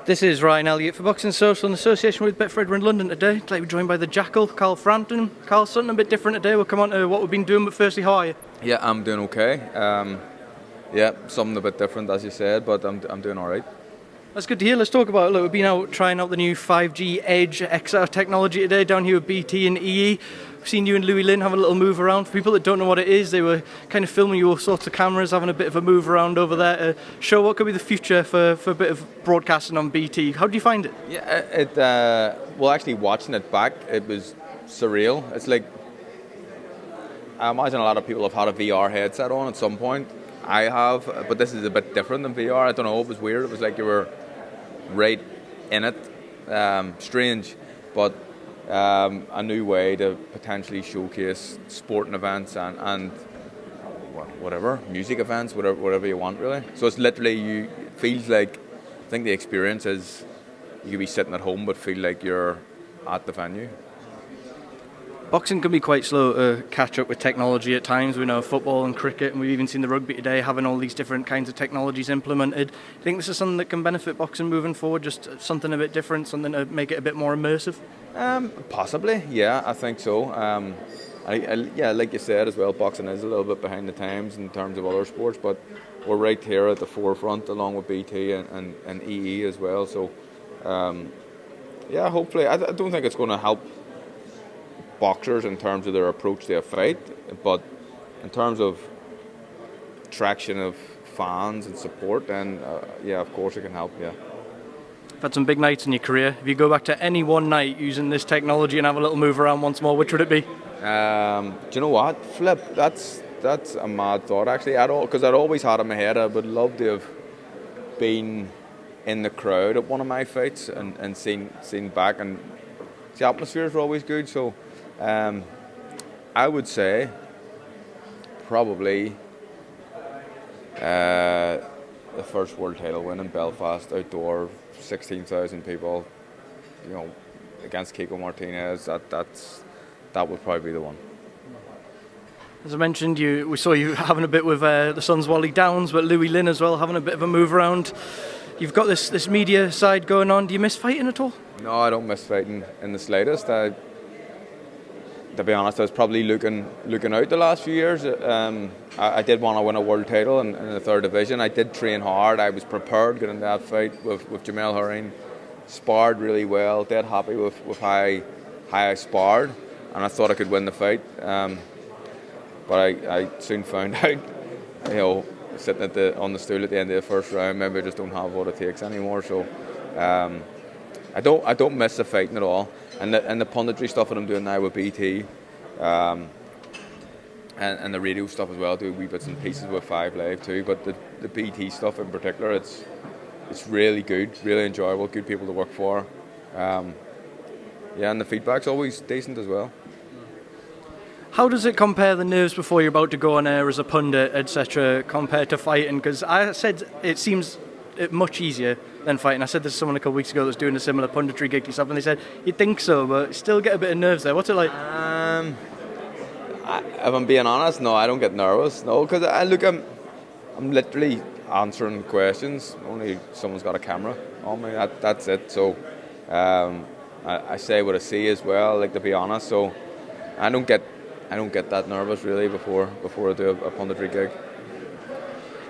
This is Ryan Elliott for Boxing Social in association with Betfred. We're in London today. Today we're joined by the Jackal, Carl Frampton. Carl, something a bit different today. We'll come on to what we've been doing, but firstly, how are you? Yeah, I'm doing okay. Something a bit different, as you said, but I'm doing all right. That's good to hear. Let's talk about it. Look, we've been out trying out the new 5G Edge XR technology today down here with BT and EE. We've seen you and Louis Lynn having a little move around. For people that don't know what it is, they were kind of filming you all sorts of cameras, having a bit of a move around over there to show what could be the future for a bit of broadcasting on BT. How do you find it? Yeah, actually watching it back, it was surreal. It's like, I imagine a lot of people have had a VR headset on at some point. I have, but this is a bit different than VR. I don't know, it was weird. It was like you were right in it. Strange, but a new way to potentially showcase sporting events and whatever, music events, whatever you want, really. So it's literally, it feels like, I think the experience is you could be sitting at home but feel like you're at the venue. Boxing can be quite slow to catch up with technology at times. We know football and cricket, and we've even seen the rugby today having all these different kinds of technologies implemented. Do you think this is something that can benefit boxing moving forward, just something a bit different, something to make it a bit more immersive? Possibly, yeah, I think so. Like you said as well, boxing is a little bit behind the times in terms of other sports, but we're right here at the forefront along with BT and EE as well. So, hopefully, I don't think it's going to help boxers in terms of their approach to a fight, but in terms of traction of fans and support, then of course it can help. Yeah. You've had some big nights in your career. If you go back to any one night using this technology and have a little move around once more, which would it be? Do you know what? Flip. That's a mad thought actually. Because I'd always had in my head I would love to have been in the crowd at one of my fights and seen back, and the atmospheres were always good. So. I would say probably the first world title win in Belfast, outdoor, 16,000 people, against Kiko Martinez. That would probably be the one. As I mentioned, we saw you having a bit with the Suns' Wally Downs, but Louis Lynn as well, having a bit of a move around. You've got this media side going on. Do you miss fighting at all? No, I don't miss fighting in the slightest. To be honest, I was probably looking out the last few years. I did want to win a world title in the third division. I did train hard. I was prepared going into that fight with Jamel Herring. Sparred really well. Dead happy with how I sparred, and I thought I could win the fight. But I soon found out, sitting on the stool at the end of the first round, maybe I just don't have what it takes anymore. So I don't miss the fighting at all. And the punditry stuff that I'm doing now with BT, and the radio stuff as well, do wee bits and pieces with 5 Live too. But the BT stuff in particular, it's really good, really enjoyable, good people to work for. And the feedback's always decent as well. How does it compare the nerves before you're about to go on air as a pundit, etc., compared to fighting? Because I said it seems much easier than fighting. I said this to someone a couple of weeks ago that was doing a similar punditry gig to yourself, and they said, you'd think so, but still get a bit of nerves there. What's it like? If I'm being honest, no, I don't get nervous. No, because I'm literally answering questions. Only someone's got a camera on me. That's it. So I say what I see as well, like, to be honest. So I don't get that nervous really before I do a punditry gig.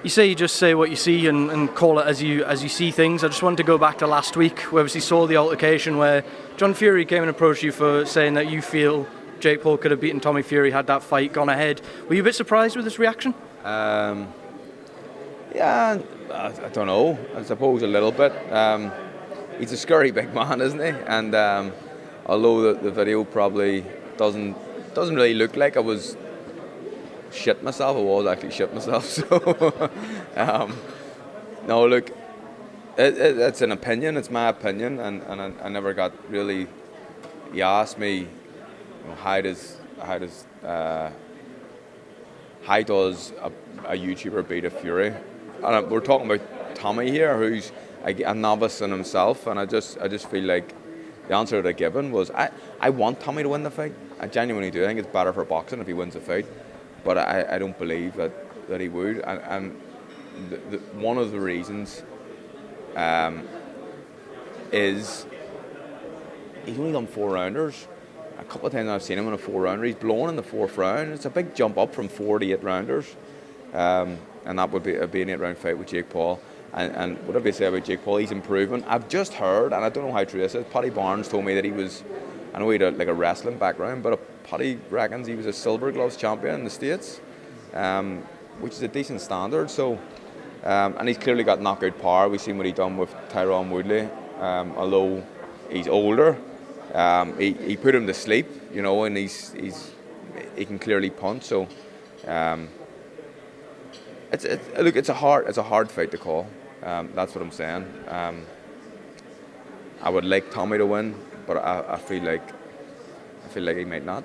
You say you just say what you see and call it as you see things. I just wanted to go back to last week, where we saw the altercation where John Fury came and approached you for saying that you feel Jake Paul could have beaten Tommy Fury had that fight gone ahead. Were you a bit surprised with this reaction? I don't know. I suppose a little bit. He's a scary big man, isn't he? And although the video probably doesn't really look like I was shit myself, I was actually shit myself. So no, look, it's an opinion. It's my opinion, and I never got really. He asked me, how does a YouTuber beat a Fury? And we're talking about Tommy here, who's a novice in himself, and I just feel like the answer that I given was I want Tommy to win the fight. I genuinely do. I think it's better for boxing if he wins the fight, but I don't believe that he would. And one of the reasons is he's only done 4-rounders. A couple of times I've seen him in a 4-rounder. He's blown in the 4th round. It's a big jump up from 4 to 8-rounders. And that would be an 8-round fight with Jake Paul. And whatever you say about Jake Paul, he's improving. I've just heard, and I don't know how true this is, Paddy Barnes told me that he was, I know he had like a wrestling background, but Paddy reckons he was a silver gloves champion in the States, which is a decent standard. So, and he's clearly got knockout power. We've seen what he done with Tyron Woodley, although he's older. He put him to sleep, you know, and he can clearly punch. So, it's a hard fight to call. That's what I'm saying. I would like Tommy to win, but I feel like he might not.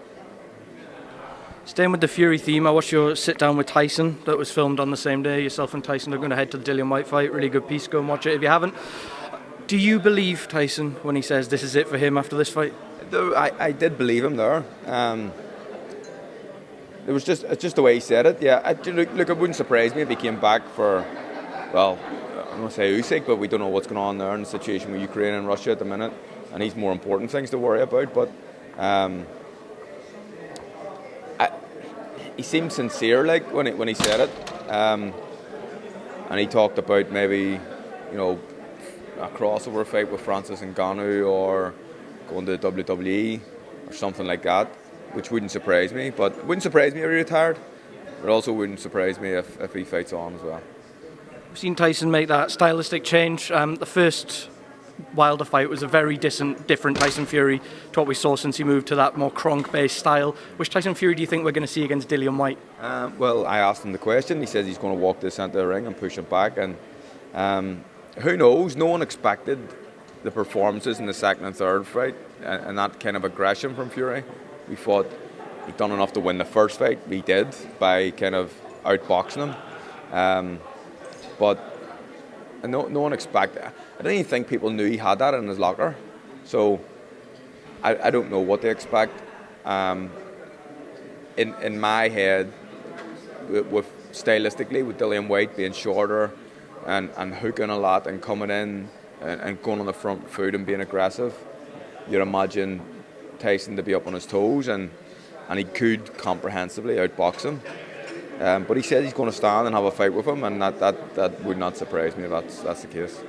Staying with the Fury theme, I watched your sit down with Tyson that was filmed on the same day. Yourself and Tyson are going to head to the Dillian Whyte fight. Really good piece. Go and watch it if you haven't. Do you believe Tyson when he says this is it for him after this fight? I did believe him there. It's just the way he said it. Yeah, look, it wouldn't surprise me if he came back for, well, I'm going to say Usyk, but we don't know what's going on there in the situation with Ukraine and Russia at the minute, and he's more important things to worry about. But he seemed sincere, like when he said it, and he talked about maybe, you know, a crossover fight with Francis Ngannou or going to the WWE or something like that, which wouldn't surprise me. But it wouldn't surprise me if he retired. But also wouldn't surprise me if he fights on as well. We've seen Tyson make that stylistic change. The first Wilder fight was a very different Tyson Fury to what we saw since he moved to that more Kronk-based style. Which Tyson Fury do you think we're going to see against Dillian Whyte? Well, I asked him the question. He says he's going to walk to the centre of the ring and push it back. And who knows? No one expected the performances in the second and third fight and that kind of aggression from Fury. We thought he'd done enough to win the first fight. He did by kind of outboxing him. But no one expected. I don't even think people knew he had that in his locker. So I don't know what they expect. In my head, with stylistically, with Dillian Whyte being shorter and hooking a lot and coming in and going on the front foot and being aggressive, you'd imagine Tyson to be up on his toes and he could comprehensively outbox him. But he said he's going to stand and have a fight with him, and that would not surprise me if that's the case.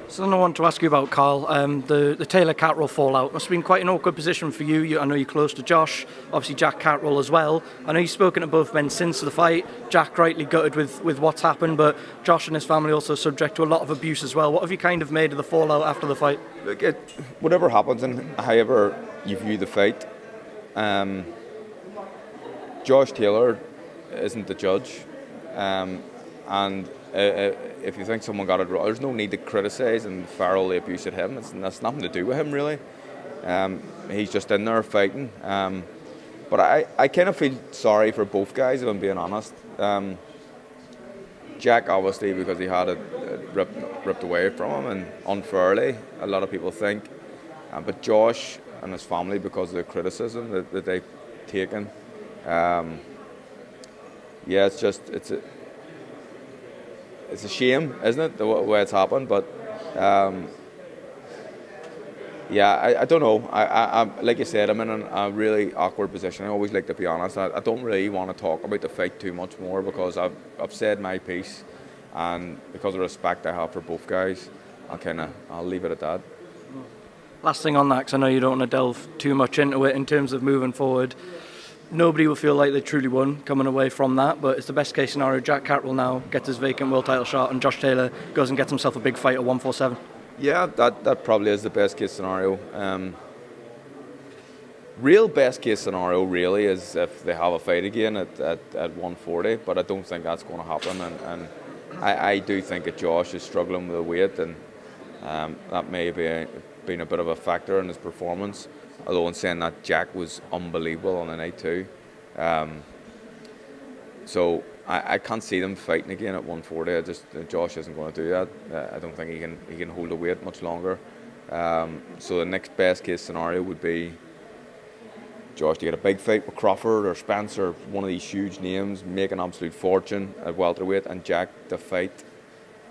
So then I want to ask you about Carl. The Taylor Catterall fallout must have been quite an awkward position for you. I know you're close to Josh, obviously Jack Catterall as well. I know you've spoken to both men since the fight. Jack rightly gutted with what's happened, but Josh and his family also subject to a lot of abuse as well. What have you kind of made of the fallout after the fight? Look, whatever happens and however you view the fight, Josh Taylor isn't the judge, and if you think someone got it wrong, there's no need to criticise and fire the abuse at him. That's nothing to do with him really. He's just in there fighting. But I kind of feel sorry for both guys, if I'm being honest. Jack, obviously, because he had it ripped away from him, and unfairly, a lot of people think. But Josh and his family, because of the criticism that they've taken. Yeah, it's a shame, isn't it, the way it's happened? But yeah, I don't know. I like you said, I'm in a really awkward position. I always like to be honest. I don't really want to talk about the fight too much more because I've said my piece, and because of the respect I have for both guys, I'll leave it at that. Last thing on that, because I know you don't want to delve too much into it in terms of moving forward. Nobody will feel like they truly won coming away from that, but it's the best case scenario. Jack Catterall now gets his vacant world title shot, and Josh Taylor goes and gets himself a big fight at 147. Yeah, that probably is the best case scenario. Real best case scenario really is if they have a fight again at 140, but I don't think that's going to happen. And I do think that Josh is struggling with the weight, and that may be been a bit of a factor in his performance. Although in saying that, Jack was unbelievable on the night too. So I can't see them fighting again at 140. Josh isn't going to do that. I don't think he can hold the weight much longer. So the next best case scenario would be Josh to get a big fight with Crawford or Spencer, one of these huge names, make an absolute fortune at welterweight, and Jack to fight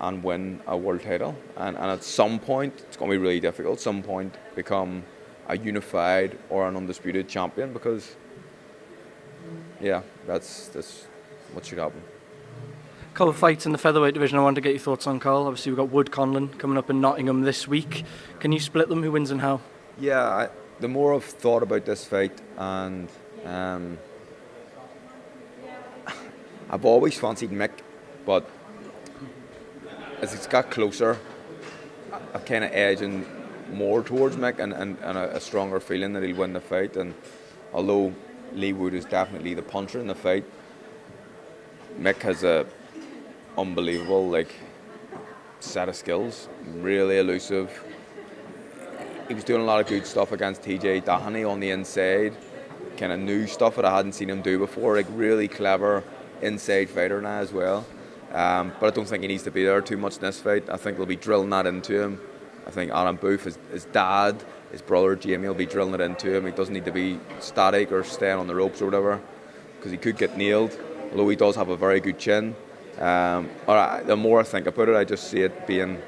and win a world title. And at some point, it's going to be really difficult. At some point, become a unified or an undisputed champion, because, yeah, that's what should happen. Couple of fights in the featherweight division I wanted to get your thoughts on, Carl. Obviously, we've got Wood-Conlan coming up in Nottingham this week. Can you split them? Who wins and how? Yeah, the more I've thought about this fight, and I've always fancied Mick, but as it's got closer, I'm kind of edging more towards Mick, and a stronger feeling that he'll win the fight. And although Lee Wood is definitely the puncher in the fight, Mick has a unbelievable set of skills, really elusive. He was doing a lot of good stuff against TJ Doheny on the inside, kind of new stuff that I hadn't seen him do before, really clever inside fighter now as well. But I don't think he needs to be there too much in this fight. I think they'll be drilling that into him. I think Adam Booth, his dad, his brother Jamie, will be drilling it into him. He doesn't need to be static or staying on the ropes or whatever, because he could get nailed, although he does have a very good chin. The more I think about it, I just see it being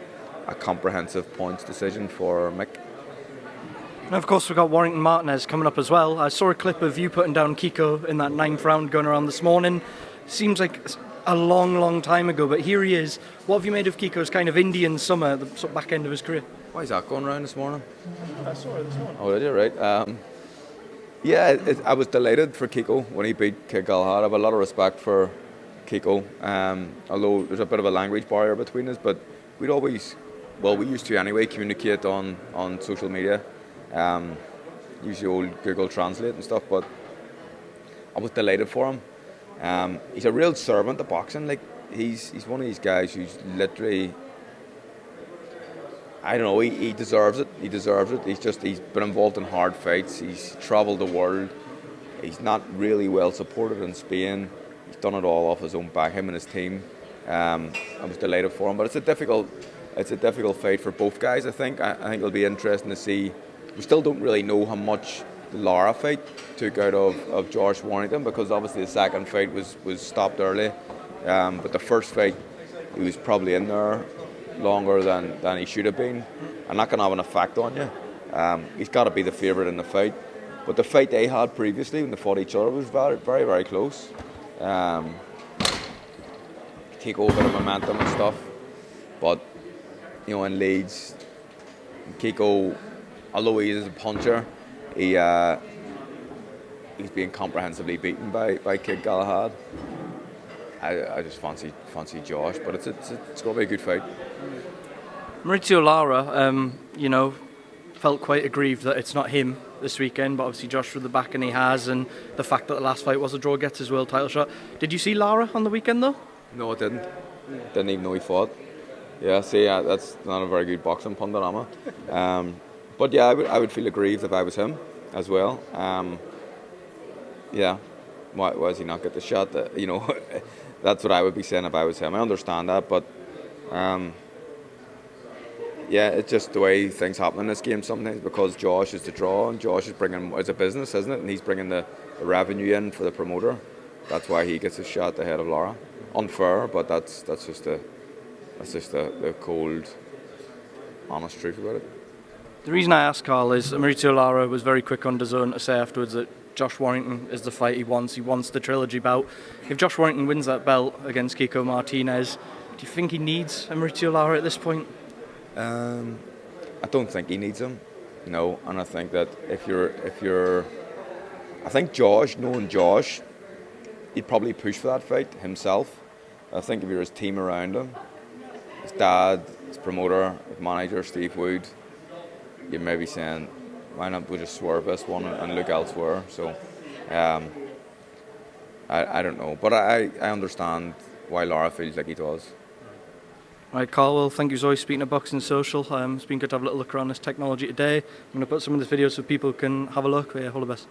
a comprehensive points decision for Mick. And of course, we've got Warrington Martinez coming up as well. I saw a clip of you putting down Kiko in that 9th round going around this morning. Seems like a long time ago, but here he is. What have you made of Kiko's kind of Indian summer, the sort of back end of his career? Why is that going around this morning? I saw it this morning. Oh, did you? Right. I was delighted for Kiko when he beat Kid Galahad. I have a lot of respect for Kiko, although there's a bit of a language barrier between us, but we used to anyway, communicate on social media, use the old Google Translate and stuff, but I was delighted for him. He's a real servant to boxing. He's one of these guys who's literally, I don't know, he deserves it. He deserves it. He's been involved in hard fights. He's travelled the world. He's not really well supported in Spain. He's done it all off his own back, him and his team. I was delighted for him, but it's a difficult fight for both guys. I think it'll be interesting to see. We still don't really know how much the Lara fight took out of Josh Warrington, because obviously the second fight was stopped early. But the first fight, he was probably in there longer than he should have been, and that can have an effect on you. He's got to be the favourite in the fight. But the fight they had previously when they fought each other was very close. Take over a bit of momentum and stuff. But, in Leeds, Kiko, although he is a puncher, he's being comprehensively beaten by Kid Galahad. I just fancy Josh, but it's going to be a good fight. Maurizio Lara, felt quite aggrieved that it's not him this weekend, but obviously Josh with the back and he has, and the fact that the last fight was a draw gets his world title shot. Did you see Lara on the weekend though? No, I didn't. Didn't even know he fought. Yeah, that's not a very good boxing pundorama. But yeah, I would feel aggrieved if I was him as well. Yeah, why does he not get the shot? That's what I would be saying if I was him. I understand that, but yeah, it's just the way things happen in this game sometimes, because Josh is the draw and Josh is bringing, it's a business, isn't it? And he's bringing the revenue in for the promoter. That's why he gets a shot ahead of Lara. Unfair, but that's just the cold, honest truth about it. The reason I asked, Carl, is Maurizio Lara was very quick on DAZN to say afterwards that Josh Warrington is the fight he wants. He wants the trilogy bout. If Josh Warrington wins that belt against Kiko Martinez, do you think he needs a Maurizio Lara at this point? I don't think he needs him. No, and I think that if you're, I think Josh, knowing Josh, he'd probably push for that fight himself. I think if you're his team around him, his dad, his promoter, his manager, Steve Wood, you're maybe saying, why not we just swerve this one and look elsewhere? So, I don't know, but I understand why Lara feels like he does. Right, Carl, well, thank you as always for speaking to Boxing Social. It's been good to have a little look around this technology today. I'm going to put some of the videos so people can have a look. Yeah, all the best.